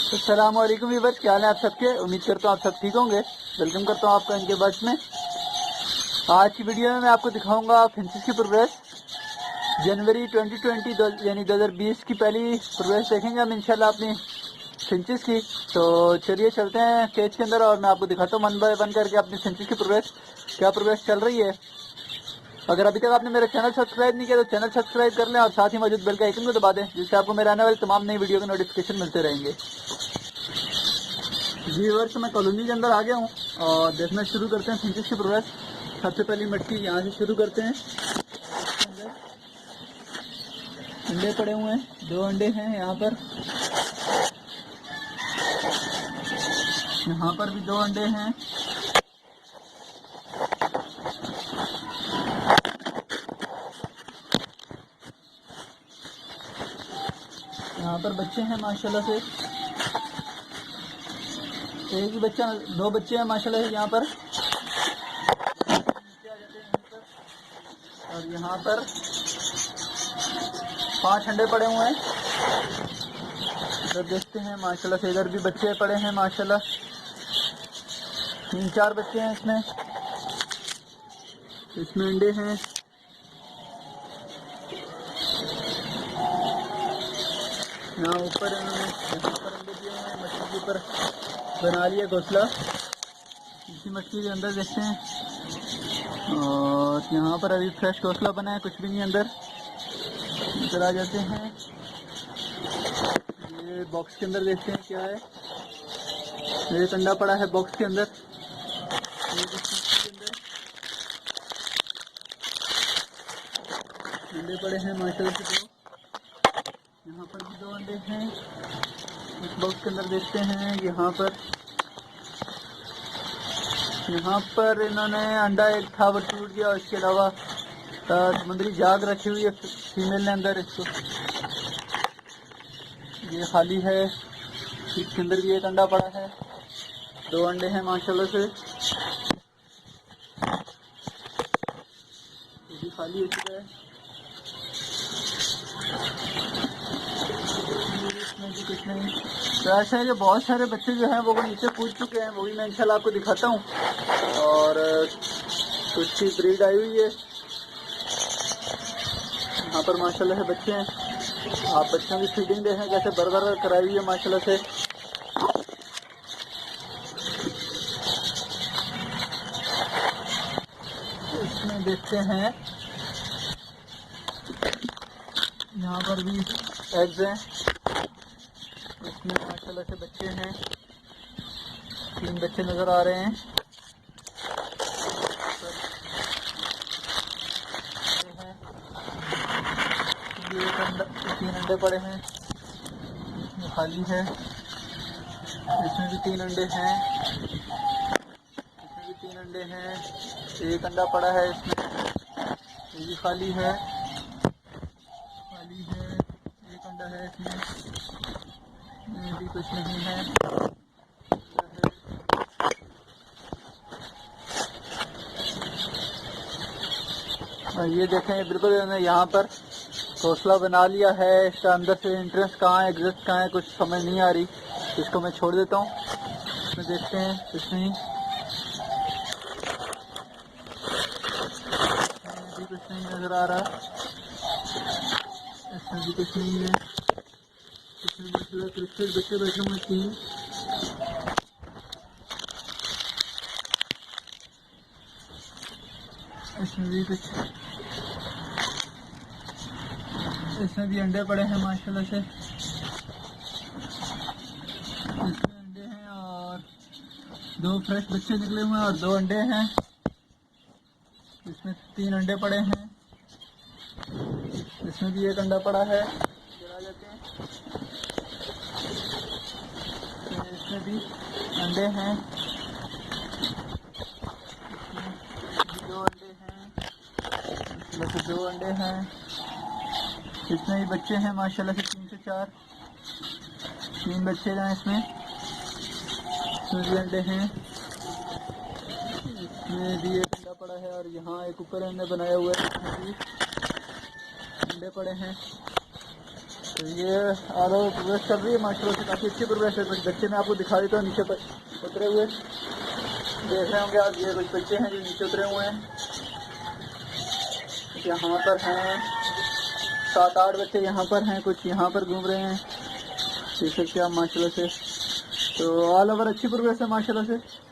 अस्सलाम वालेकुम व्यूअर्स, क्या हाल है आप सबके। उम्मीद करता हूँ आप सब ठीक होंगे। वेलकम करता हूँ आपका इनके बर्ड्स में। आज की वीडियो में मैं आपको दिखाऊंगा फिंचेस की प्रोग्रेस जनवरी 2020 यानी 2020 की पहली प्रोग्रेस देखेंगे हम इंशाल्लाह अपनी फिंचेस की। तो चलिए चलते हैं केज के अंदर और मैं आपको दिखाता हूँ वन बाय वन करके अपनी फिंचेस की प्रोग्रेस, क्या प्रोग्रेस चल रही है। अगर अभी तक आपने मेरा चैनल सब्सक्राइब नहीं किया तो चैनल सब्सक्राइब कर लें और साथ ही मौजूद बेल का आइकन को दबा दें, जिससे आपको मेरे आने वाली तमाम नई वीडियो के नोटिफिकेशन मिलते रहेंगे। जी व्यूअर्स, मैं कॉलोनी के अंदर आ गया हूँ और देखना शुरू करते हैं फिंचेस की प्रोग्रेस। सबसे पहली मटकी यहाँ से शुरू करते हैं। अंडे पड़े हुए हैं, 2 अंडे हैं यहाँ पर भी 2 अंडे हैं। यहाँ पर बच्चे हैं माशाल्लाह से, एक ही बच्चा, 2 बच्चे हैं माशाल्लाह से यहाँ पर। और यहाँ पर 5 अंडे पड़े हुए हैं। इधर देखते हैं माशाल्लाह से, इधर भी बच्चे पड़े हैं माशाल्लाह, 3-4 बच्चे हैं इसमें अंडे हैं। यहाँ ऊपर अंडे दिए हुए हैं, मछली के ऊपर बना लिया घोंसला। इसी मछली के अंदर देखते हैं, और यहाँ पर अभी फ्रेश घोंसला बना है, कुछ भी नहीं अंदर। इधर आ जाते हैं, ये बॉक्स के अंदर देखते हैं क्या है। एक अंडा पड़ा है बॉक्स के अंदर, अंडे पड़े हैं माशाल्लाह से 2। यहाँ पर भी 2 अंडे हैं। इस बॉक्स के अंदर देखते हैं, यहाँ पर इन्होंने अंडा एक था वो टूट गया, और इसके अलावा समुद्री जाग रखी हुई है फीमेल ने अंदर। इसको ये खाली है, इसके अंदर भी एक अंडा पड़ा है, 2 अंडे हैं माशाल्लाह से। ये भी खाली हो चुका है, इसमें भी कुछ नहीं। तो ऐसा है कि बहुत सारे बच्चे जो हैं वो नीचे कूद चुके हैं, वो भी मैं इंशाल्लाह आपको दिखाता हूँ। और कुछ की ब्रीड आई हुई है यहाँ पर माशाल्लाह से बच्चे हैं। आप बच्चों की फीडिंग देखें कैसे बरबर कराई हुई है माशाल्लाह से। इसमें देखते हैं, यहाँ पर भी एग्स हैं, इसमें माशाल्लाह से बच्चे हैं, 3 बच्चे नज़र आ रहे हैं। ये 3 अंडे पड़े हैं, ये खाली है। इसमें भी 3 अंडे हैं, इसमें भी 3 अंडे हैं। एक अंडा पड़ा है इसमें, ये भी खाली है। एक अंडा है इसमें, ये भी कुछ नहीं है। ये देखें, बिल्कुल यहाँ पर घोंसला बना लिया है। इसका अंदर से एंट्रेंस कहाँ है, एग्जिट कहाँ है, कुछ समझ नहीं आ रही। इसको मैं छोड़ देता हूँ। इसमें देखते हैं, कुछ नहीं, भी कुछ नहीं नज़र आ रहा। इसमें भी कुछ नहीं है। इसमें क्रिस्टल बच्चे बैठे हुए 3। इसमें भी कुछ, इसमें भी अंडे पड़े हैं माशाल्लाह से। इसमें अंडे हैं और 2 फ्रेश बच्चे निकले हुए हैं और 2 अंडे हैं। इसमें 3 अंडे पड़े हैं, इसमें भी एक अंडा पड़ा है। इधर आ जाते हैं, इसमें भी अंडे हैं, इसमें 2 अंडे हैं, इसमें से 2 अंडे हैं। इसमें भी बच्चे हैं माशाल्लाह से 3 से 4, 3 बच्चे हैं इसमें भी अंडे हैं। इसमें भी एक अंडा पड़ा है और यहाँ एक ऊपर हमने बनाया हुआ है, इसमें भी अंडे पड़े हैं। तो ये ऑल ओवर प्रोग्रेस चल रही है माशाल्लाह से, काफ़ी अच्छी प्रोग्रेस है। कुछ बच्चे मैं आपको दिखा देता हूँ नीचे पर उतरे हुए, देख रहे होंगे आप। ये कुछ बच्चे हैं जो नीचे उतरे हुए हैं, यहाँ पर हैं 7-8 बच्चे, यहाँ पर हैं कुछ, यहाँ पर घूम रहे हैं, देख सकते हैं आप माशाल्लाह से। तो ऑल ओवर अच्छी प्रोग्रेस है माशाल्लाह से।